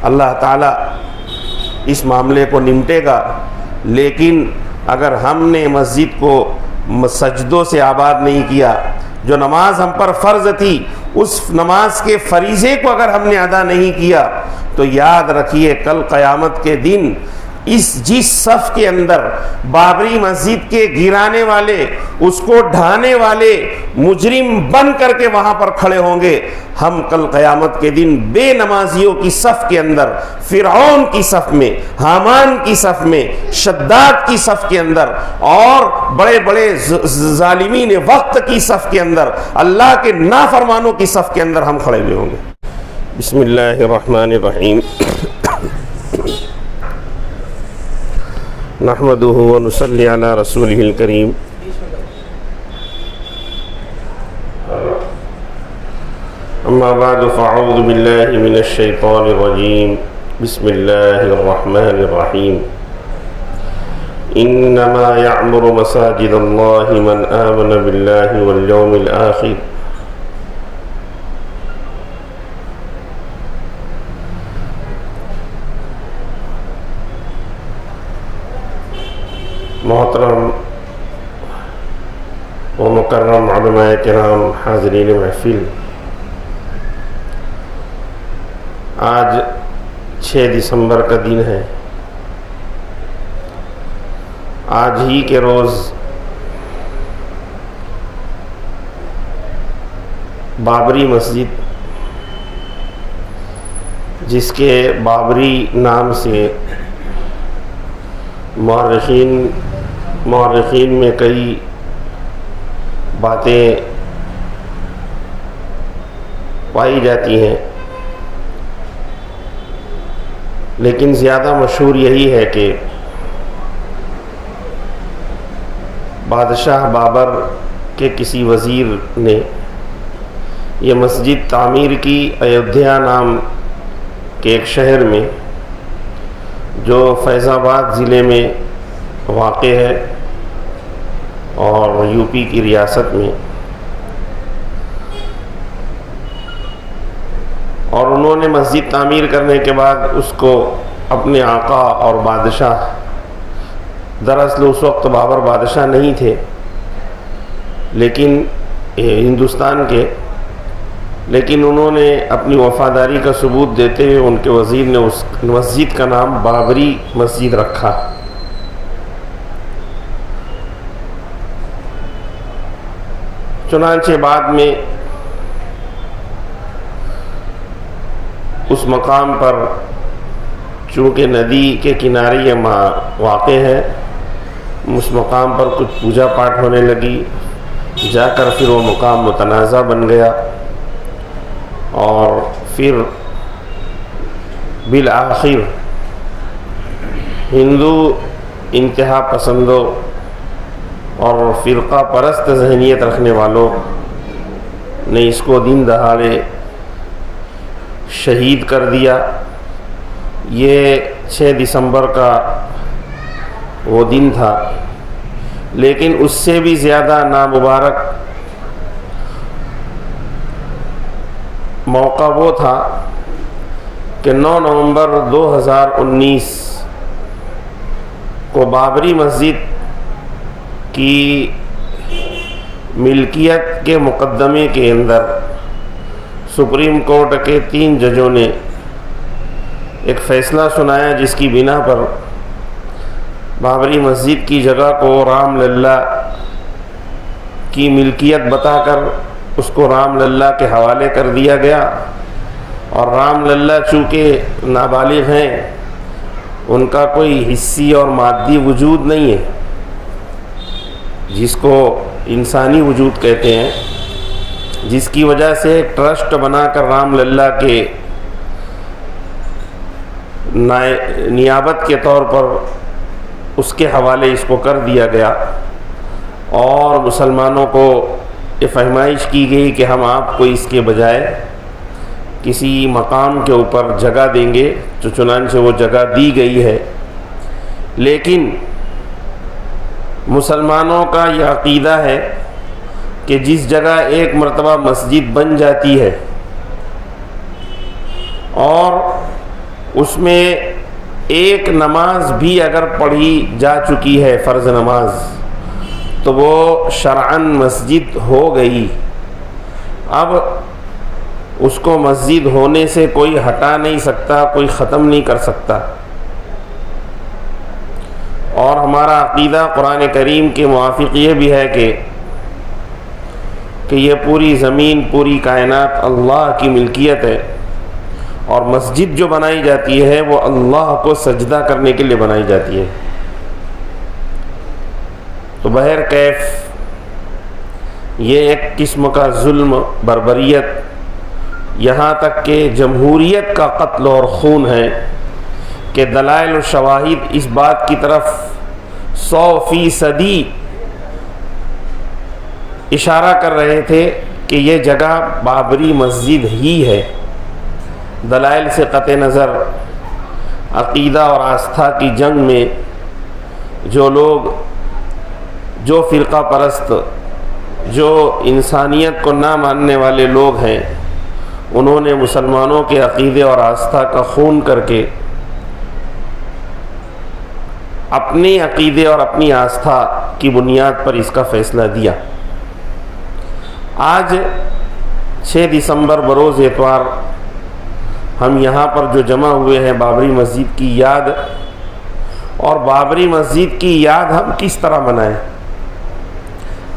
اللہ تعالیٰ اس معاملے کو نمٹے گا. لیکن اگر ہم نے مسجد کو سجدوں سے آباد نہیں کیا، جو نماز ہم پر فرض تھی اس نماز کے فریضے کو اگر ہم نے ادا نہیں کیا، تو یاد رکھیے کل قیامت کے دن جس صف کے اندر بابری مسجد کے گرانے والے، اس کو ڈھانے والے مجرم بن کر کے وہاں پر کھڑے ہوں گے، ہم کل قیامت کے دن بے نمازیوں کی صف کے اندر، فرعون کی صف میں، حامان کی صف میں، شداد کی صف کے اندر اور بڑے بڑے ظالمین وقت کی صف کے اندر، اللہ کے نافرمانوں کی صف کے اندر ہم کھڑے ہوئے ہوں گے. بسم اللہ الرحمن الرحیم. نحمده ونصلي على رسوله الكريم. اما بعد فاعوذ بالله من الشيطان الرجيم. بسم الله الرحمن الرحيم. انما يعمر مساجد الله من آمن بالله واليوم الآخر. محترم و مکرم علماء کرام، حاضرین محفل، آج 6 دسمبر کا دن ہے. آج ہی کے روز بابری مسجد، جس کے بابری نام سے مورخین میں کئی باتیں پائی جاتی ہیں، لیکن زیادہ مشہور یہی ہے کہ بادشاہ بابر کے کسی وزیر نے یہ مسجد تعمیر کی ایودھیا نام کے ایک شہر میں، جو فیض آباد ضلع میں واقع ہے اور یو پی کی ریاست میں، اور انہوں نے مسجد تعمیر کرنے کے بعد اس کو اپنے آقا اور بادشاہ، دراصل اس وقت بابر بادشاہ نہیں تھے لیکن ہندوستان کے، لیکن انہوں نے اپنی وفاداری کا ثبوت دیتے ہوئے ان کے وزیر نے اس مسجد کا نام بابری مسجد رکھا. چنانچہ بعد میں اس مقام پر، چونکہ ندی کے کنارے یہ واقع ہے، اس مقام پر کچھ پوجا پاٹ ہونے لگی. جا کر پھر وہ مقام متنازع بن گیا، اور پھر بالآخر ہندو انتہا پسندوں اور فرقہ پرست ذہنیت رکھنے والوں نے اس کو دن دہاڑے شہید کر دیا. یہ 6 دسمبر کا وہ دن تھا، لیکن اس سے بھی زیادہ نامبارک موقع وہ تھا کہ 9 نومبر 2019 کو بابری مسجد کی ملکیت کے مقدمے کے اندر سپریم کورٹ کے 3 ججوں نے ایک فیصلہ سنایا، جس کی بنا پر بابری مسجد کی جگہ کو رام للہ کی ملکیت بتا کر اس کو رام للہ کے حوالے کر دیا گیا. اور رام للہ چونکہ نابالغ ہیں، ان کا کوئی حصی اور مادی وجود نہیں ہے، جس کو انسانی وجود کہتے ہیں، جس کی وجہ سے ایک ٹرسٹ بنا کر رام للہ کے نیابت کے طور پر اس کے حوالے اس کو کر دیا گیا. اور مسلمانوں کو یہ فہمائش کی گئی کہ ہم آپ کو اس کے بجائے کسی مقام کے اوپر جگہ دیں گے، جو چنانچہ وہ جگہ دی گئی ہے. لیکن مسلمانوں کا یہ عقیدہ ہے کہ جس جگہ ایک مرتبہ مسجد بن جاتی ہے اور اس میں ایک نماز بھی اگر پڑھی جا چکی ہے فرض نماز تو وہ شرعاً مسجد ہو گئی. اب اس کو مسجد ہونے سے کوئی ہٹا نہیں سکتا، کوئی ختم نہیں کر سکتا. اور ہمارا عقیدہ قرآن کریم کے موافق یہ بھی ہے کہ یہ پوری زمین، پوری کائنات اللہ کی ملکیت ہے، اور مسجد جو بنائی جاتی ہے وہ اللہ کو سجدہ کرنے کے لیے بنائی جاتی ہے. تو بہر کیف یہ ایک قسم کا ظلم، بربریت، یہاں تک کہ جمہوریت کا قتل اور خون ہے کہ دلائل و شواہد اس بات کی طرف 100% اشارہ کر رہے تھے کہ یہ جگہ بابری مسجد ہی ہے. دلائل سے قطع نظر عقیدہ اور آستھا کی جنگ میں جو لوگ، جو فرقہ پرست، جو انسانیت کو نہ ماننے والے لوگ ہیں، انہوں نے مسلمانوں کے عقیدے اور آستھا کا خون کر کے اپنے عقیدے اور اپنی آستھا کی بنیاد پر اس کا فیصلہ دیا. آج 6 دسمبر بروز اتوار ہم یہاں پر جو جمع ہوئے ہیں بابری مسجد کی یاد، اور بابری مسجد کی یاد ہم کس طرح منائیں.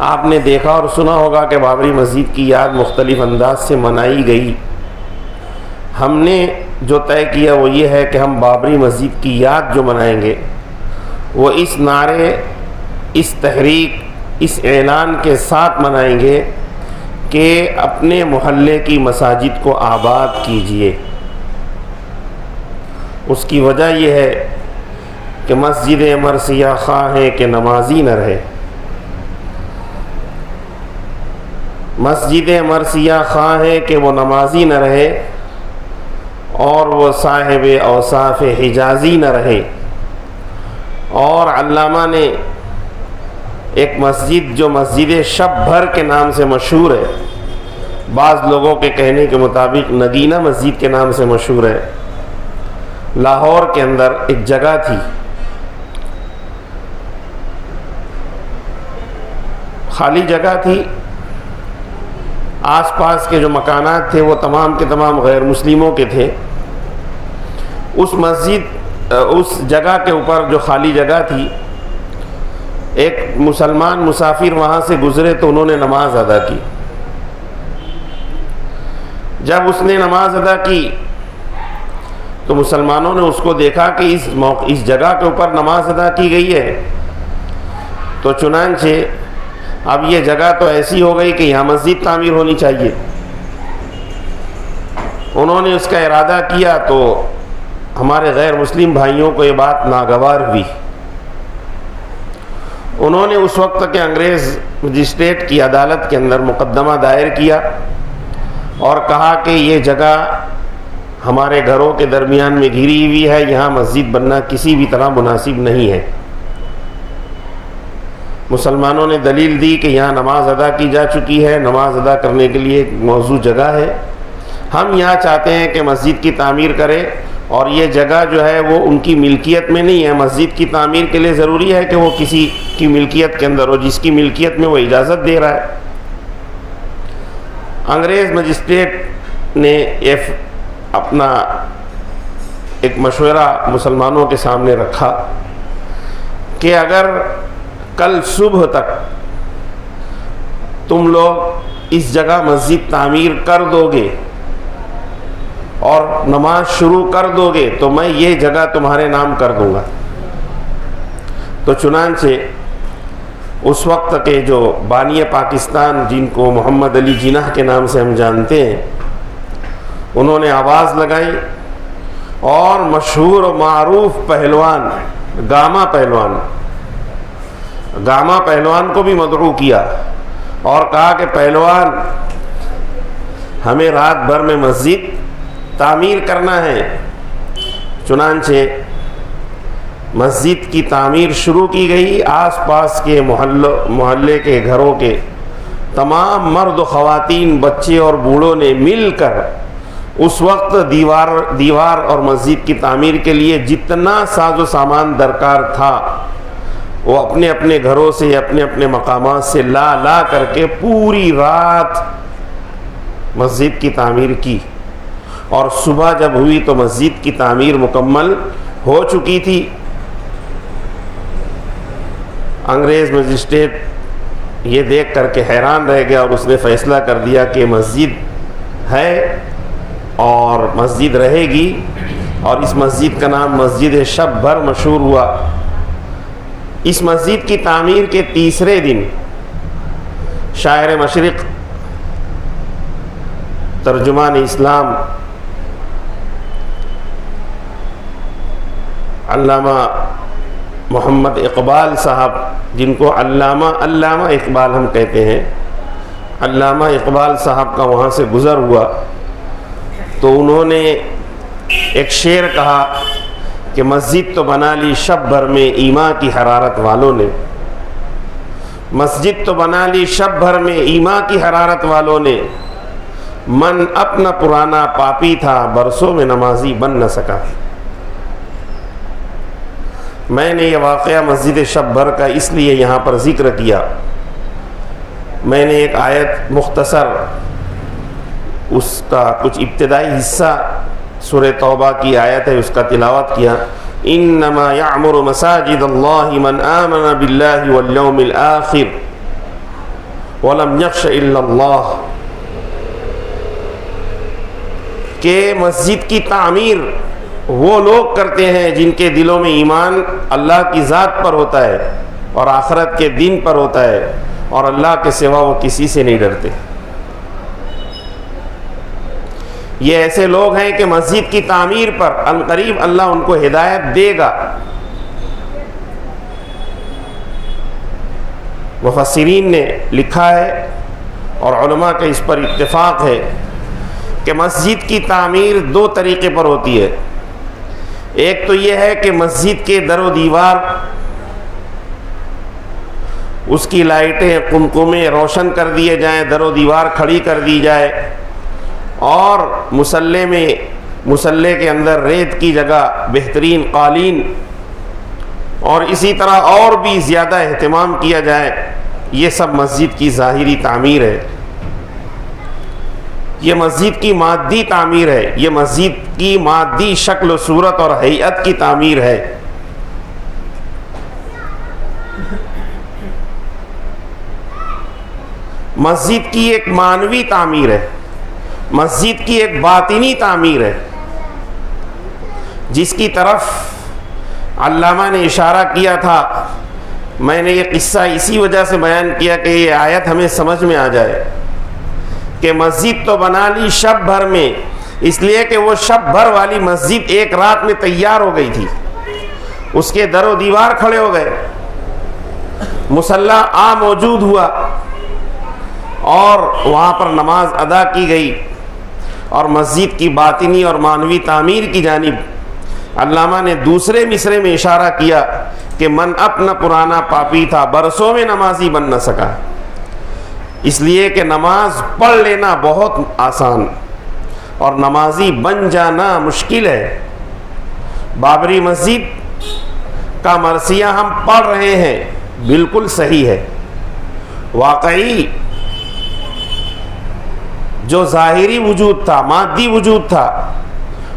آپ نے دیکھا اور سنا ہوگا کہ بابری مسجد کی یاد مختلف انداز سے منائی گئی. ہم نے جو طے کیا وہ یہ ہے کہ ہم بابری مسجد کی یاد جو منائیں گے وہ اس نعرے، اس تحریک، اس اعلان کے ساتھ منائیں گے کہ اپنے محلے کی مساجد کو آباد کیجیے. اس کی وجہ یہ ہے کہ مسجد مرثیہ خواہ ہے کہ نمازی نہ رہے. مسجد مرثیہ خواہ ہے کہ وہ نمازی نہ رہے اور وہ صاحب اوصاف حجازی نہ رہے. اور علامہ نے ایک مسجد جو مسجد شب بھر کے نام سے مشہور ہے، بعض لوگوں کے کہنے کے مطابق نگینہ مسجد کے نام سے مشہور ہے، لاہور کے اندر ایک جگہ تھی، خالی جگہ تھی، آس پاس کے جو مکانات تھے وہ تمام کے تمام غیر مسلموں کے تھے. اس جگہ کے اوپر جو خالی جگہ تھی، ایک مسلمان مسافر وہاں سے گزرے تو انہوں نے نماز ادا کی. جب اس نے نماز ادا کی تو مسلمانوں نے اس کو دیکھا کہ اس جگہ کے اوپر نماز ادا کی گئی ہے، تو چنانچہ اب یہ جگہ تو ایسی ہو گئی کہ یہاں مسجد تعمیر ہونی چاہیے. انہوں نے اس کا ارادہ کیا تو ہمارے غیر مسلم بھائیوں کو یہ بات ناگوار ہوئی. انہوں نے اس وقت کے انگریز مجسٹریٹ کی عدالت کے اندر مقدمہ دائر کیا اور کہا کہ یہ جگہ ہمارے گھروں کے درمیان میں گھری ہوئی ہے، یہاں مسجد بننا کسی بھی طرح مناسب نہیں ہے. مسلمانوں نے دلیل دی کہ یہاں نماز ادا کی جا چکی ہے، نماز ادا کرنے کے لیے ایک موزوں جگہ ہے، ہم یہاں چاہتے ہیں کہ مسجد کی تعمیر کرے، اور یہ جگہ جو ہے وہ ان کی ملکیت میں نہیں ہے. مسجد کی تعمیر کے لیے ضروری ہے کہ وہ کسی کی ملکیت کے اندر ہو، جس کی ملکیت میں وہ اجازت دے رہا ہے. انگریز مجسٹریٹ نے اپنا ایک مشورہ مسلمانوں کے سامنے رکھا کہ اگر کل صبح تک تم لوگ اس جگہ مسجد تعمیر کر دو گے اور نماز شروع کر دو گے تو میں یہ جگہ تمہارے نام کر دوں گا. تو چنانچہ اس وقت کے جو بانی پاکستان، جن کو محمد علی جناح کے نام سے ہم جانتے ہیں، انہوں نے آواز لگائی اور مشہور و معروف پہلوان گاما پہلوان کو بھی مدعو کیا اور کہا کہ پہلوان، ہمیں رات بھر میں مسجد تعمیر کرنا ہے. چنانچہ مسجد کی تعمیر شروع کی گئی. آس پاس کے محلے کے گھروں کے تمام مرد و خواتین، بچے اور بوڑھوں نے مل کر اس وقت دیوار اور مسجد کی تعمیر کے لیے جتنا ساز و سامان درکار تھا وہ اپنے اپنے گھروں سے اپنے اپنے مقامات سے لا کر کے پوری رات مسجد کی تعمیر کی، اور صبح جب ہوئی تو مسجد کی تعمیر مکمل ہو چکی تھی۔ انگریز مجسٹریٹ یہ دیکھ کر کے حیران رہ گیا اور اس نے فیصلہ کر دیا کہ مسجد ہے اور مسجد رہے گی، اور اس مسجد کا نام مسجد شب بھر مشہور ہوا۔ اس مسجد کی تعمیر کے تیسرے دن شاعر مشرق، ترجمان اسلام علامہ محمد اقبال صاحب، جن کو علامہ اقبال ہم کہتے ہیں، علامہ اقبال صاحب کا وہاں سے گزر ہوا تو انہوں نے ایک شعر کہا کہ مسجد تو بنا لی شب بھر میں ایمان کی حرارت والوں نے، مسجد تو بنا لی شب بھر میں ایمان کی حرارت والوں نے، من اپنا پرانا پاپی تھا برسوں میں نمازی بن نہ سکا۔ میں نے یہ واقعہ مسجد شب بھر کا اس لیے یہاں پر ذکر کیا، میں نے ایک آیت مختصر اس کا کچھ ابتدائی حصہ سورہ توبہ کی آیت ہے اس کا تلاوت کیا۔ انما یعمر مساجد اللہ من آمن باللہ والیوم الآخر ولم یخش الا اللہ، کہ مسجد کی تعمیر وہ لوگ کرتے ہیں جن کے دلوں میں ایمان اللہ کی ذات پر ہوتا ہے اور آخرت کے دن پر ہوتا ہے، اور اللہ کے سوا وہ کسی سے نہیں ڈرتے۔ یہ ایسے لوگ ہیں کہ مسجد کی تعمیر پر عنقریب اللہ ان کو ہدایت دے گا۔ مفسرین نے لکھا ہے اور علماء کا اس پر اتفاق ہے کہ مسجد کی تعمیر دو طریقے پر ہوتی ہے۔ ایک تو یہ ہے کہ مسجد کے در و دیوار، اس کی لائٹیں قمقمے روشن کر دیے جائیں، در و دیوار کھڑی کر دی جائے، اور مصلے کے اندر ریت کی جگہ بہترین قالین، اور اسی طرح اور بھی زیادہ اہتمام کیا جائے۔ یہ سب مسجد کی ظاہری تعمیر ہے، یہ مسجد کی مادی تعمیر ہے، یہ مسجد کی مادی شکل و صورت اور ہیئت کی تعمیر ہے۔ مسجد کی ایک معنوی تعمیر ہے، مسجد کی ایک باطنی تعمیر ہے، جس کی طرف علامہ نے اشارہ کیا تھا۔ میں نے یہ قصہ اسی وجہ سے بیان کیا کہ یہ آیت ہمیں سمجھ میں آ جائے کہ مسجد تو بنا لی شب بھر میں، اس لیے کہ وہ شب بھر والی مسجد ایک رات میں تیار ہو گئی تھی، اس کے در و دیوار کھڑے ہو گئے، مصلی موجود ہوا، اور وہاں پر نماز ادا کی گئی، اور مسجد کی باطنی اور معنوی تعمیر کی جانب علامہ نے دوسرے مصرے میں اشارہ کیا کہ من اپنا پرانا پاپی تھا برسوں میں نمازی بن نہ سکا، اس لیے کہ نماز پڑھ لینا بہت آسان اور نمازی بن جانا مشکل ہے۔ بابری مسجد کا مرثیہ ہم پڑھ رہے ہیں، بالکل صحیح ہے، واقعی جو ظاہری وجود تھا، مادی وجود تھا،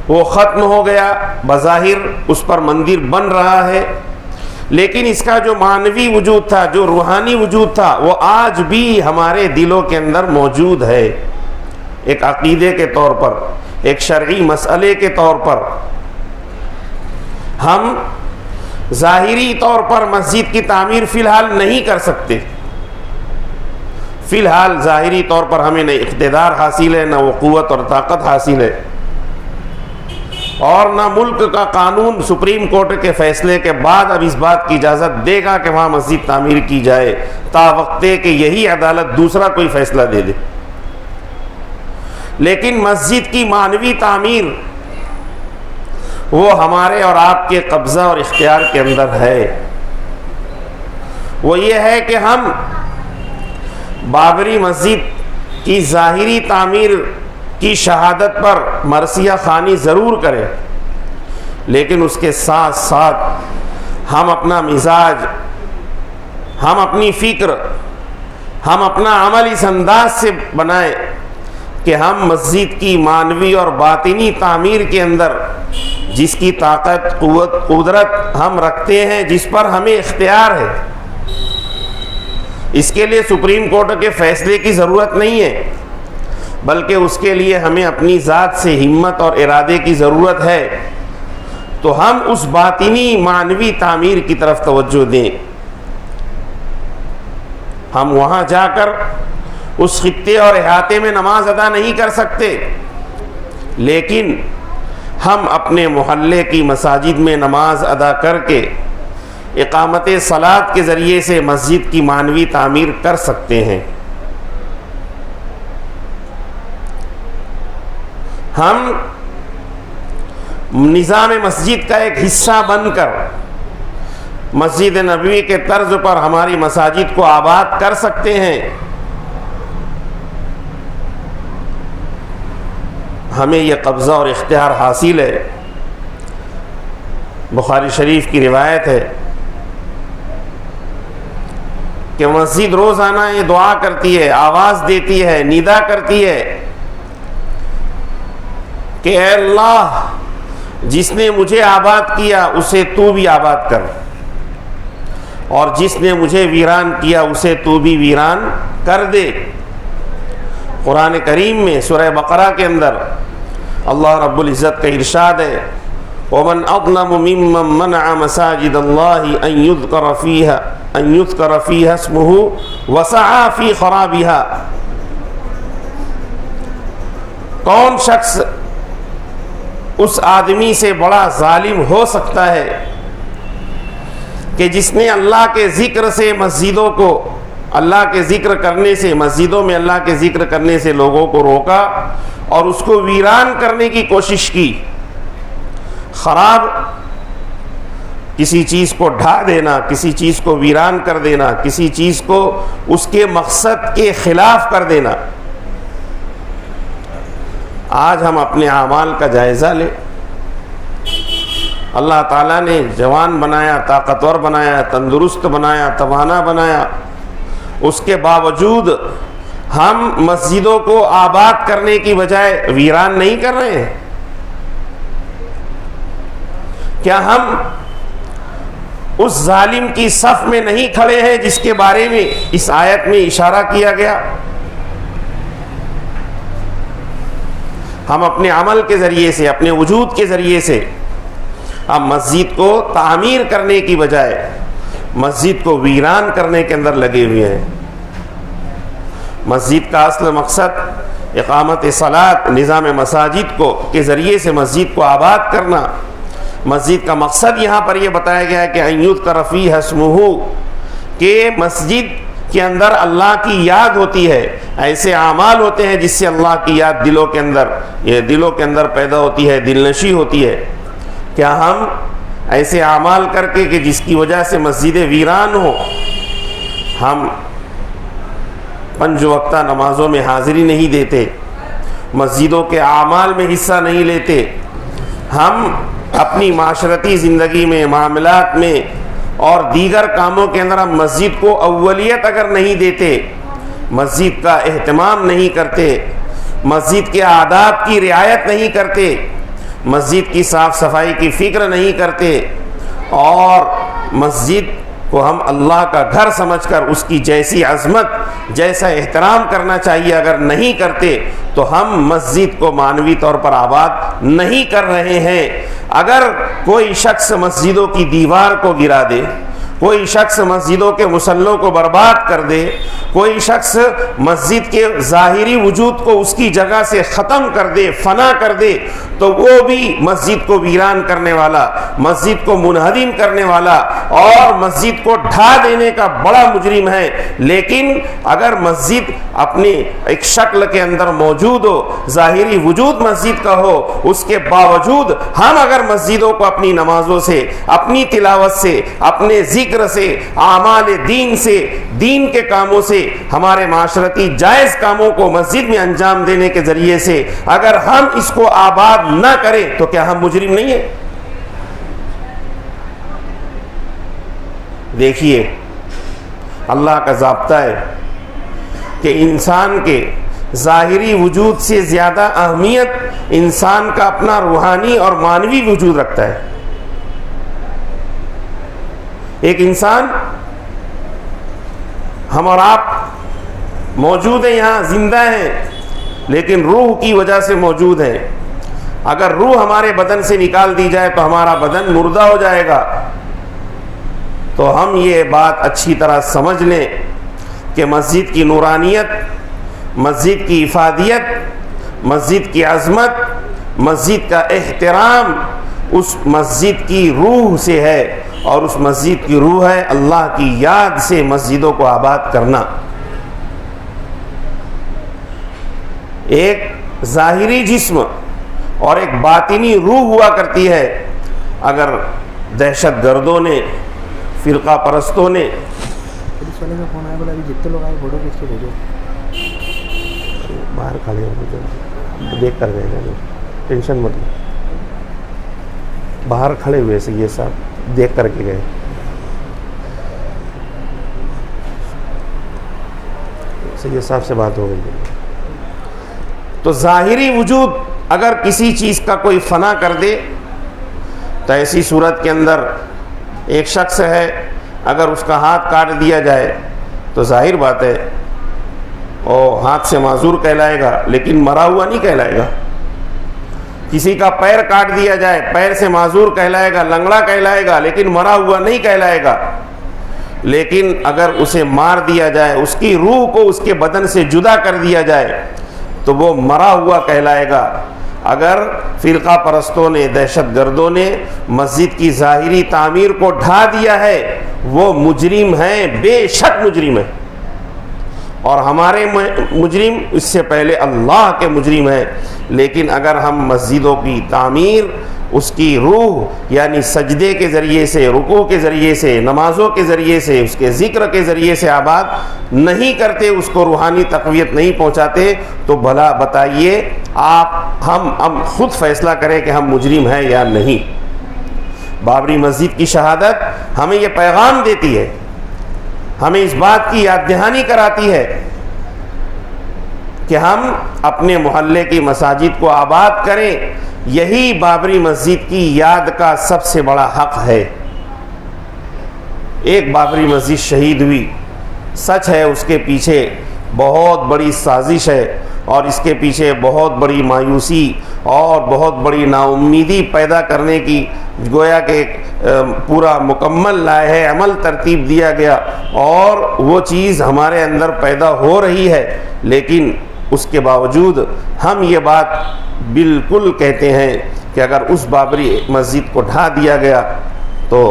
وہ ختم ہو گیا، بظاہر اس پر مندر بن رہا ہے، لیکن اس کا جو معنوی وجود تھا، جو روحانی وجود تھا، وہ آج بھی ہمارے دلوں کے اندر موجود ہے، ایک عقیدے کے طور پر، ایک شرعی مسئلے کے طور پر۔ ہم ظاہری طور پر مسجد کی تعمیر فی الحال نہیں کر سکتے، فی الحال ظاہری طور پر ہمیں نہ اقتدار حاصل ہے، نہ وہ قوت اور طاقت حاصل ہے، اور نہ ملک کا قانون سپریم کورٹ کے فیصلے کے بعد اب اس بات کی اجازت دے گا کہ وہاں مسجد تعمیر کی جائے، تا وقت کہ یہی عدالت دوسرا کوئی فیصلہ دے دے۔ لیکن مسجد کی معنوی تعمیر وہ ہمارے اور آپ کے قبضہ اور اختیار کے اندر ہے۔ وہ یہ ہے کہ ہم بابری مسجد کی ظاہری تعمیر کی شہادت پر مرثیہ خوانی ضرور کریں، لیکن اس کے ساتھ ساتھ ہم اپنا مزاج، ہم اپنی فکر، ہم اپنا عمل اس انداز سے بنائیں کہ ہم مسجد کی معنوی اور باطنی تعمیر کے اندر جس کی طاقت، قوت، قدرت ہم رکھتے ہیں، جس پر ہمیں اختیار ہے، اس کے لیے سپریم کورٹ کے فیصلے کی ضرورت نہیں ہے، بلکہ اس کے لیے ہمیں اپنی ذات سے ہمت اور ارادے کی ضرورت ہے۔ تو ہم اس باطنی معنوی تعمیر کی طرف توجہ دیں۔ ہم وہاں جا کر اس خطے اور احاطے میں نماز ادا نہیں کر سکتے، لیکن ہم اپنے محلے کی مساجد میں نماز ادا کر کے اقامت صلاۃ کے ذریعے سے مسجد کی معنوی تعمیر کر سکتے ہیں۔ ہم نظام مسجد کا ایک حصہ بن کر مسجد نبوی کے طرز پر ہماری مساجد کو آباد کر سکتے ہیں۔ ہمیں یہ قبضہ اور اختیار حاصل ہے۔ بخاری شریف کی روایت ہے کہ مسجد روزانہ یہ دعا کرتی ہے، آواز دیتی ہے، ندا کرتی ہے کہ اے اللہ، جس نے مجھے آباد کیا اسے تو بھی آباد کر، اور جس نے مجھے ویران کیا اسے تو بھی ویران کر دے۔ قرآن کریم میں سورہ بقرہ کے اندر اللہ رب العزت کا ارشاد ہے، وَمَنْ أَظْلَمُ مِمَّنْ مَنَعَ مَسَاجِدَ اللَّهِ أَنْ يُذْكَرَ فِيهَا اسْمُهُ وَسَعَى فِي خَرَابِهَا۔ کون شخص اس آدمی سے بڑا ظالم ہو سکتا ہے کہ جس نے اللہ کے ذکر سے مسجدوں کو، اللہ کے ذکر کرنے سے، مسجدوں میں اللہ کے ذکر کرنے سے لوگوں کو روکا اور اس کو ویران کرنے کی کوشش کی۔ خراب، کسی چیز کو ڈھا دینا، کسی چیز کو ویران کر دینا، کسی چیز کو اس کے مقصد کے خلاف کر دینا۔ آج ہم اپنے اعمال کا جائزہ لیں۔ اللہ تعالیٰ نے جوان بنایا، طاقتور بنایا، تندرست بنایا، توانا بنایا، اس کے باوجود ہم مسجدوں کو آباد کرنے کی بجائے ویران نہیں کر رہے ہیں؟ کیا ہم اس ظالم کی صف میں نہیں کھڑے ہیں جس کے بارے میں اس آیت میں اشارہ کیا گیا؟ ہم اپنے عمل کے ذریعے سے، اپنے وجود کے ذریعے سے ہم مسجد کو تعمیر کرنے کی بجائے مسجد کو ویران کرنے کے اندر لگے ہوئے ہیں۔ مسجد کا اصل مقصد اقامت صلاۃ، نظام مساجد کو کے ذریعے سے مسجد کو آباد کرنا۔ مسجد کا مقصد یہاں پر یہ بتایا گیا ہے کہ أَن يُذْكَرَ فِيهَا اسْمُهُ، کہ مسجد کے اندر اللہ کی یاد ہوتی ہے، ایسے اعمال ہوتے ہیں جس سے اللہ کی یاد دلوں کے اندر پیدا ہوتی ہے، دل نشی ہوتی ہے۔ کیا ہم ایسے اعمال کر کے کہ جس کی وجہ سے مسجدیں ویران ہوں، ہم 5 وقتہ نمازوں میں حاضری نہیں دیتے، مسجدوں کے اعمال میں حصہ نہیں لیتے، ہم اپنی معاشرتی زندگی میں، معاملات میں اور دیگر کاموں کے اندر ہم مسجد کو اولیت اگر نہیں دیتے، مسجد کا اہتمام نہیں کرتے، مسجد کے آداب کی رعایت نہیں کرتے، مسجد کی صاف صفائی کی فکر نہیں کرتے، اور مسجد کو ہم اللہ کا گھر سمجھ کر اس کی جیسی عظمت، جیسا احترام کرنا چاہیے اگر نہیں کرتے، تو ہم مسجد کو معنوی طور پر آباد نہیں کر رہے ہیں۔ اگر کوئی شخص مسجدوں کی دیوار کو گرا دے، کوئی شخص مسجدوں کے مصلوں کو برباد کر دے، کوئی شخص مسجد کے ظاہری وجود کو اس کی جگہ سے ختم کر دے، فنا کر دے، تو وہ بھی مسجد کو ویران کرنے والا، مسجد کو منہدم کرنے والا اور مسجد کو ڈھا دینے کا بڑا مجرم ہے. لیکن اگر مسجد اپنی ایک شکل کے اندر موجود ہو, ظاہری وجود مسجد کا ہو, اس کے باوجود ہم اگر مسجدوں کو اپنی نمازوں سے, اپنی تلاوت سے, اپنے ذکر سے, اعمال دین سے, دین کے کاموں سے, ہمارے معاشرتی جائز کاموں کو مسجد میں انجام دینے کے ذریعے سے اگر ہم اس کو آباد نہ کریں تو کیا ہم مجرم نہیں ہیں؟ دیکھیے اللہ کا ضابطہ ہے کہ انسان کے ظاہری وجود سے زیادہ اہمیت انسان کا اپنا روحانی اور معنوی وجود رکھتا ہے. ایک انسان, ہم اور آپ موجود ہیں, یہاں زندہ ہیں, لیکن روح کی وجہ سے موجود ہیں. اگر روح ہمارے بدن سے نکال دی جائے تو ہمارا بدن مردہ ہو جائے گا. تو ہم یہ بات اچھی طرح سمجھ لیں کہ مسجد کی نورانیت, مسجد کی افادیت, مسجد کی عظمت, مسجد کا احترام اس مسجد کی روح سے ہے, اور اس مسجد کی روح ہے اللہ کی یاد سے مسجدوں کو آباد کرنا. ایک ظاہری جسم اور ایک باطنی روح ہوا کرتی ہے. اگر دہشت گردوں نے, فرقہ پرستوں نے, باہر کھڑے ہو دیکھ کر گئے, ٹینشن مت لو, باہر کھڑے ہوئے سید صاحب دیکھ کر کے گئے. سید صاحب سے بات ہو گئی. تو ظاہری وجود اگر کسی چیز کا کوئی فنا کر دے تو ایسی صورت کے اندر ایک شخص ہے, اگر اس کا ہاتھ کاٹ دیا جائے تو ظاہر بات ہے وہ ہاتھ سے معذور کہلائے گا, لیکن مرا ہوا نہیں کہلائے گا. کسی کا پیر کاٹ دیا جائے, پیر سے معذور کہلائے گا, لنگڑا کہلائے گا, لیکن مرا ہوا نہیں کہلائے گا. لیکن اگر اسے مار دیا جائے, اس کی روح کو اس کے بدن سے جدا کر دیا جائے تو وہ مرا ہوا کہلائے گا. اگر فرقہ پرستوں نے, دہشت گردوں نے مسجد کی ظاہری تعمیر کو ڈھا دیا ہے, وہ مجرم ہیں, بے شک مجرم ہیں. اور ہمارے مجرم اس سے پہلے اللہ کے مجرم ہیں. لیکن اگر ہم مسجدوں کی تعمیر اس کی روح یعنی سجدے کے ذریعے سے, رکوع کے ذریعے سے, نمازوں کے ذریعے سے, اس کے ذکر کے ذریعے سے آباد نہیں کرتے, اس کو روحانی تقویت نہیں پہنچاتے, تو بھلا بتائیے آپ ہم خود فیصلہ کریں کہ ہم مجرم ہیں یا نہیں. بابری مسجد کی شہادت ہمیں یہ پیغام دیتی ہے, ہمیں اس بات کی یاد دہانی کراتی ہے کہ ہم اپنے محلے کی مساجد کو آباد کریں. یہی بابری مسجد کی یاد کا سب سے بڑا حق ہے. ایک بابری مسجد شہید ہوئی, سچ ہے اس کے پیچھے بہت بڑی سازش ہے, اور اس کے پیچھے بہت بڑی مایوسی اور بہت بڑی نا امیدی پیدا کرنے کی گویا کہ ایک پورا مکمل لائحہ عمل ترتیب دیا گیا, اور وہ چیز ہمارے اندر پیدا ہو رہی ہے. لیکن اس کے باوجود ہم یہ بات بالکل کہتے ہیں کہ اگر اس بابری مسجد کو ڈھا دیا گیا تو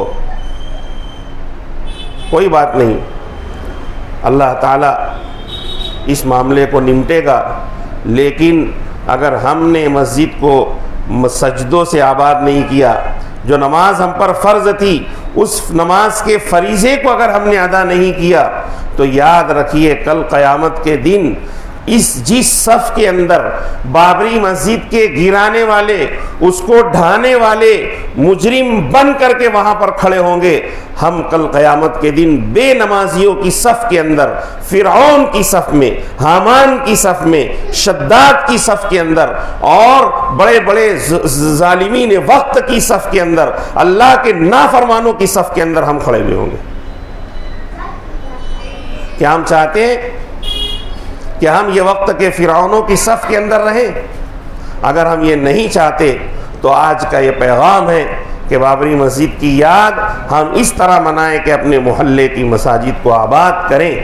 کوئی بات نہیں, اللہ تعالیٰ اس معاملے کو نمٹے گا. لیکن اگر ہم نے مسجد کو سجدوں سے آباد نہیں کیا, جو نماز ہم پر فرض تھی اس نماز کے فریضے کو اگر ہم نے ادا نہیں کیا, تو یاد رکھیے کل قیامت کے دن جس صف کے اندر بابری مسجد کے گرانے والے, اس کو ڈھانے والے مجرم بن کر کے وہاں پر کھڑے ہوں گے, ہم کل قیامت کے دن بے نمازیوں کی صف کے اندر, فرعون کی صف میں, حامان کی صف میں, شداد کی صف کے اندر, اور بڑے بڑے ظالمین وقت کی صف کے اندر, اللہ کے نافرمانوں کی صف کے اندر ہم کھڑے ہوئے ہوں گے. کیا ہم چاہتے ہیں کہ ہم یہ وقت کے فرعونوں کی صف کے اندر رہیں؟ اگر ہم یہ نہیں چاہتے تو آج کا یہ پیغام ہے کہ بابری مسجد کی یاد ہم اس طرح منائیں کہ اپنے محلے کی مساجد کو آباد کریں.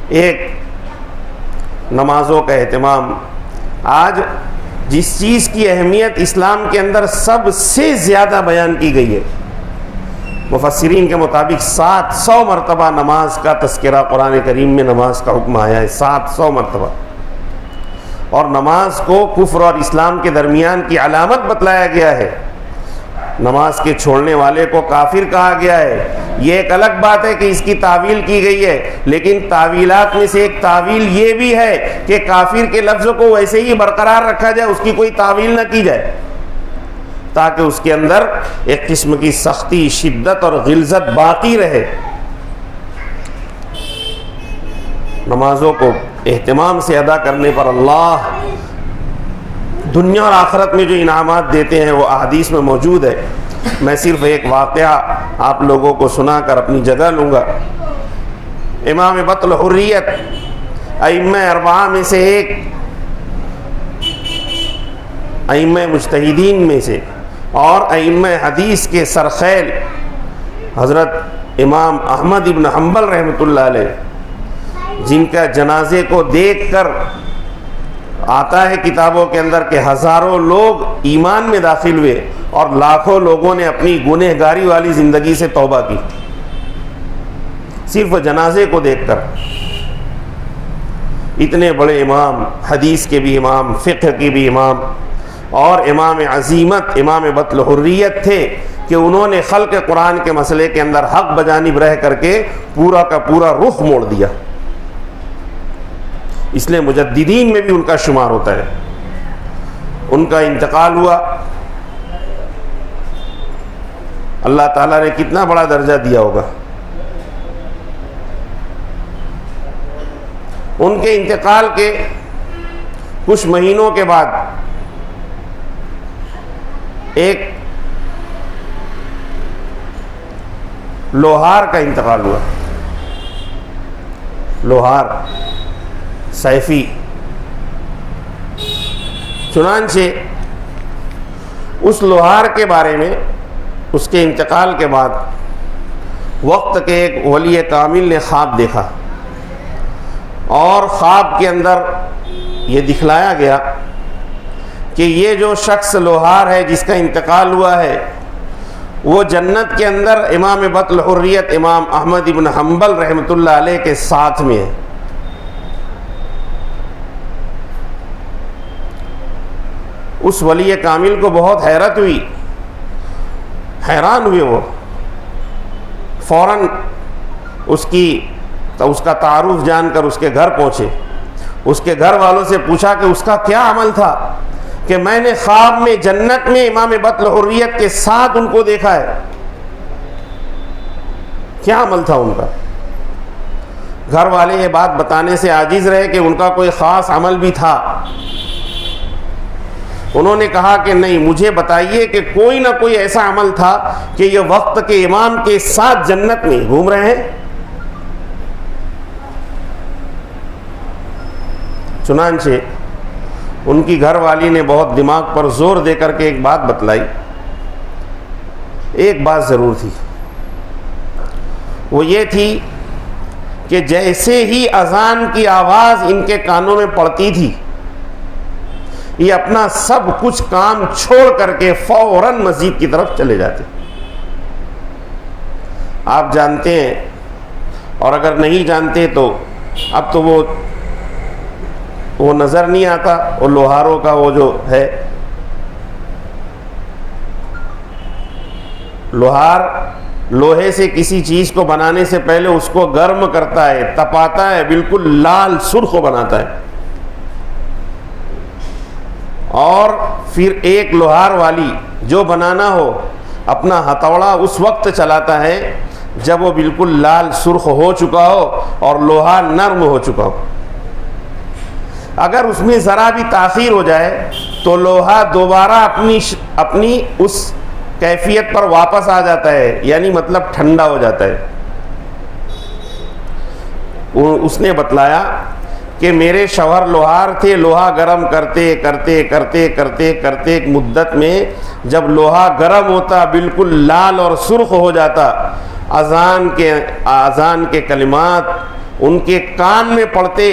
ایک نمازوں کا اہتمام, آج جس چیز کی اہمیت اسلام کے اندر سب سے زیادہ بیان کی گئی ہے، مفسرین کے مطابق 700 مرتبہ نماز کا تذکرہ قرآن کریم میں نماز کا حکم آیا ہے، 700 مرتبہ، اور نماز کو کفر اور اسلام کے درمیان کی علامت بتلایا گیا ہے۔ نماز کے چھوڑنے والے کو کافر کہا گیا ہے۔ یہ ایک الگ بات ہے کہ اس کی تعویل کی گئی ہے، لیکن تعویلات میں سے ایک تعویل یہ بھی ہے کہ کافر کے لفظ کو ویسے ہی برقرار رکھا جائے، اس کی کوئی تعویل نہ کی جائے، تاکہ اس کے اندر ایک قسم کی سختی، شدت اور غلظت باقی رہے۔ نمازوں کو اہتمام سے ادا کرنے پر اللہ دنیا اور آخرت میں جو انعامات دیتے ہیں وہ احادیث میں موجود ہے۔ میں صرف ایک واقعہ آپ لوگوں کو سنا کر اپنی جگہ لوں گا۔ امام بطل حریت ائمہ اربعہ میں سے ایک، ائمہ مجتہدین میں سے اور ائمہ حدیث کے سرخیل حضرت امام احمد ابن حنبل رحمۃ اللہ علیہ، جن کا جنازے کو دیکھ کر آتا ہے کتابوں کے اندر کہ ہزاروں لوگ ایمان میں داخل ہوئے اور لاکھوں لوگوں نے اپنی گنہگاری والی زندگی سے توبہ کی، صرف جنازے کو دیکھ کر۔ اتنے بڑے امام، حدیث کے بھی امام، فقہ کے بھی امام، اور امام عزیمت، امام بطل حریت تھے کہ انہوں نے خلق قرآن کے مسئلے کے اندر حق بجانب رہ کر کے پورا کا پورا رخ موڑ دیا، اس لیے مجددین میں بھی ان کا شمار ہوتا ہے۔ ان کا انتقال ہوا، اللہ تعالیٰ نے کتنا بڑا درجہ دیا ہوگا۔ ان کے انتقال کے کچھ مہینوں کے بعد ایک لوہار کا انتقال ہوا، لوہار سیفی۔ چنانچہ اس لوہار کے بارے میں اس کے انتقال کے بعد وقت کے ایک ولی کامل نے خواب دیکھا، اور خواب کے اندر یہ دکھلایا گیا کہ یہ جو شخص لوہار ہے جس کا انتقال ہوا ہے وہ جنت کے اندر امام بطل حریت امام احمد ابن حنبل رحمۃ اللہ علیہ کے ساتھ میں ہے۔ اس ولی کامل کو بہت حیرت ہوئی، حیران ہوئے، وہ فوراً اس کا تعارف جان کر اس کے گھر پہنچے، اس کے گھر والوں سے پوچھا کہ اس کا کیا عمل تھا کہ میں نے خواب میں جنت میں امام بطل حریت کے ساتھ ان کو دیکھا ہے، کیا عمل تھا ان کا؟ گھر والے یہ بات بتانے سے عاجز رہے کہ ان کا کوئی خاص عمل بھی تھا۔ انہوں نے کہا کہ نہیں، مجھے بتائیے کہ کوئی نہ کوئی ایسا عمل تھا کہ یہ وقت کے امام کے ساتھ جنت میں گھوم رہے ہیں۔ چنانچہ ان کی گھر والی نے بہت دماغ پر زور دے کر کے ایک بات بتلائی۔ ایک بات ضرور تھی، وہ یہ تھی کہ جیسے ہی اذان کی آواز ان کے کانوں میں پڑتی تھی، یہ اپنا سب کچھ کام چھوڑ کر کے فوراً مسجد کی طرف چلے جاتے۔ آپ جانتے ہیں، اور اگر نہیں جانتے تو اب تو وہ نظر نہیں آتا، وہ لوہاروں کا وہ جو ہے، لوہار لوہے سے کسی چیز کو بنانے سے پہلے اس کو گرم کرتا ہے، تپاتا ہے، بالکل لال سرخ بناتا ہے، اور پھر ایک لوہار والی جو بنانا ہو اپنا ہتھوڑا اس وقت چلاتا ہے جب وہ بالکل لال سرخ ہو چکا ہو اور لوہا نرم ہو چکا ہو۔ اگر اس میں ذرا بھی تاخیر ہو جائے تو لوہا دوبارہ اپنی اس کیفیت پر واپس آ جاتا ہے، یعنی مطلب ٹھنڈا ہو جاتا ہے۔ اس نے بتلایا کہ میرے شوہر لوہار تھے، لوہا گرم کرتے کرتے کرتے کرتے کرتے ایک مدت میں جب لوہا گرم ہوتا، بالکل لال اور سرخ ہو جاتا، اذان کے کلمات ان کے کان میں پڑتے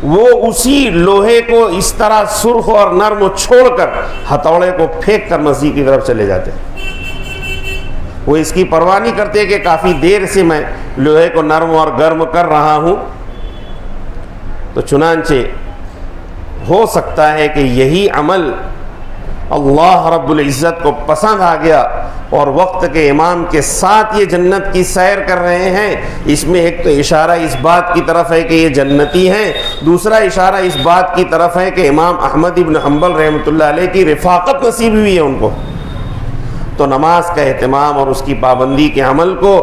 وہ اسی لوہے کو اس طرح سرخ اور نرم چھوڑ کر ہتھوڑے کو پھینک کر مسجد کی طرف چلے جاتے. وہ اس کی پرواہ نہیں کرتے کہ کافی دیر سے میں لوہے کو نرم اور گرم کر رہا ہوں. تو چنانچہ ہو سکتا ہے کہ یہی عمل اللہ رب العزت کو پسند آ گیا اور وقت کے امام کے ساتھ یہ جنت کی سیر کر رہے ہیں. اس میں ایک تو اشارہ اس بات کی طرف ہے کہ یہ جنتی ہیں، دوسرا اشارہ اس بات کی طرف ہے کہ امام احمد ابن حنبل رحمۃ اللہ علیہ کی رفاقت نصیب ہوئی ہے ان کو. تو نماز کا اہتمام اور اس کی پابندی کے عمل کو،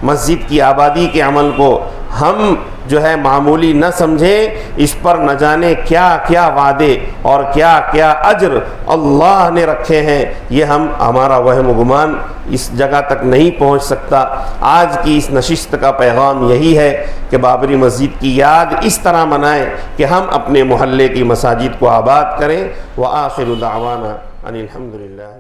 مسجد کی آبادی کے عمل کو ہم جو ہے معمولی نہ سمجھیں. اس پر نہ جانے کیا کیا وعدے اور کیا کیا اجر اللہ نے رکھے ہیں. یہ ہمارا وہم و گمان اس جگہ تک نہیں پہنچ سکتا. آج کی اس نشست کا پیغام یہی ہے کہ بابری مسجد کی یاد اس طرح منائیں کہ ہم اپنے محلے کی مساجد کو آباد کریں. وآخر دعوانا ان الحمد للہ.